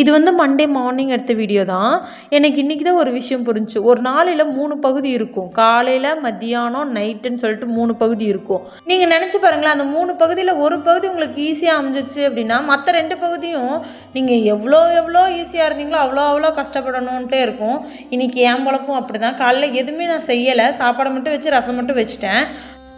இது வந்து Monday morning எடுத்த வீடியோ தான். எனக்கு இன்றைக்கி தான் ஒரு விஷயம் புரிஞ்சுச்சு. ஒரு நாளையில் 3 பகுதி இருக்கும். காலையில், மத்தியானம், நைட்டுன்னு சொல்லிட்டு 3 பகுதி இருக்கும். நீங்கள் நினச்சி பாருங்களேன், அந்த 3 பகுதியில் ஒரு பகுதி உங்களுக்கு ஈஸியாக அமைஞ்சிச்சு அப்படின்னா மற்ற 2 பகுதியும் நீங்கள் எவ்வளோ ஈஸியாக இருந்தீங்களோ அவ்வளோ கஷ்டப்படணுன்ட்டே இருக்கும். இன்றைக்கி என் பொழப்பும் அப்படி தான். காலைல எதுவுமே நான் செய்யலை, சாப்பாடை மட்டும் வச்சு ரசம் மட்டும் வச்சுட்டேன்.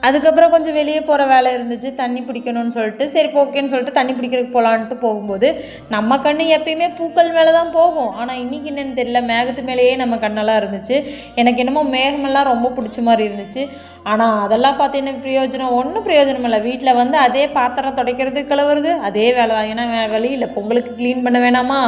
அதுக்கப்புறம் கொஞ்சம் வெளியே போகிற வேலை இருந்துச்சு, தண்ணி பிடிக்கணும்னு சொல்லிட்டு சரி ஓகேன்னு சொல்லிட்டு தண்ணி பிடிக்கிறதுக்கு போகலான்ட்டு போகும்போது நம்ம கண்ணு எப்பயுமே பூக்கள் மேலே தான் போகும். ஆனால் இன்றைக்கி என்னென்னு தெரியல, மேகத்து மேலேயே நம்ம கண்ணெல்லாம் இருந்துச்சு. எனக்கு என்னமோ மேகமெல்லாம் ரொம்ப பிடிச்ச மாதிரி இருந்துச்சு. ஆனால் அதெல்லாம் பார்த்து என்ன பிரயோஜனம்? ஒன்றும் பிரயோஜனம் இல்லை. வீட்டில் வந்து அதே பாத்திரம் துடைக்கிறது, கழுவுறது அதே வேலை தான். ஏன்னா வழி இல்லை, பொங்கலுக்கு க்ளீன் பண்ண வேணாமா?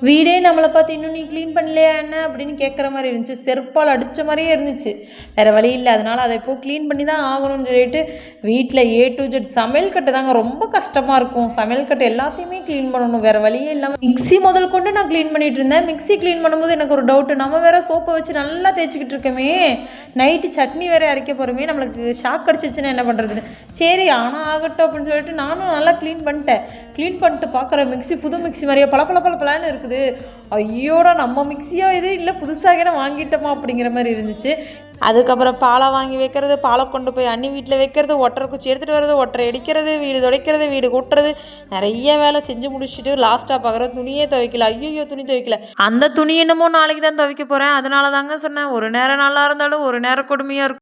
வீடே நம்மளை பார்த்து இன்னும் நீ க்ளீன் பண்ணலையா என்ன அப்படின்னு கேட்குற மாதிரி இருந்துச்சு. செருப்பால் அடித்த மாதிரியே இருந்துச்சு. வேறு வழி இல்லை, அதனால் அதை இப்போது க்ளீன் பண்ணி தான் ஆகணும்னு சொல்லிட்டு வீட்டில் A to Z சமையல் கட்டு தாங்க ரொம்ப கஷ்டமாக இருக்கும். சமையல் கட்டு எல்லாத்தையுமே க்ளீன் பண்ணணும், வேறு வழியே இல்லாமல். மிக்ஸி முதல் கொண்டு நான் க்ளீன் பண்ணிகிட்டு இருந்தேன். மிக்ஸி க்ளீன் பண்ணும்போது எனக்கு ஒரு டவுட்டு, நம்ம வேறு சோப்பை வச்சு நல்லா தேய்ச்சிக்கிட்டு இருக்கோமே, நைட்டு சட்னி வேறு அரைக்க போகிறோமே, நம்மளுக்கு ஷாக் அடிச்சிச்சுன்னா என்ன பண்ணுறதுன்னு. சரி ஆனால் ஆகட்டும் அப்படின்னு சொல்லிட்டு நானும் நல்லா க்ளீன் பண்ணிட்டு பார்க்குற மிக்ஸி புது மிக்ஸி மாதிரியே பளபளன்னு இருக்குது. ஐயோடா, நம்ம மிக்ஸியோ இது இல்லை புதுசாக வாங்கிட்டோமா அப்படிங்கிற மாதிரி இருந்துச்சு. அதுக்கப்புறம் பாலை வாங்கி வைக்கிறது, பாலை கொண்டு போய் அண்ணி வீட்டில் வைக்கிறது, ஒட்டரை குச்சி எடுத்துகிட்டு வர்றது, ஒட்டரை அடிக்கிறது, வீடு துடைக்கிறது, வீடு கூட்டுறது, நிறைய வேலை செஞ்சு முடிச்சுட்டு லாஸ்ட்டாக பார்க்குற துணியே துவைக்கல. ஐயோ துணி துவைக்கல. அந்த துணி என்னமோ நாளைக்கு தான் துவைக்க போகிறேன். அதனால தாங்க சொன்னேன், ஒரு நேரம் நல்லா இருந்தாலும் ஒரு நேரம் கொடுமையாக இருக்கும்.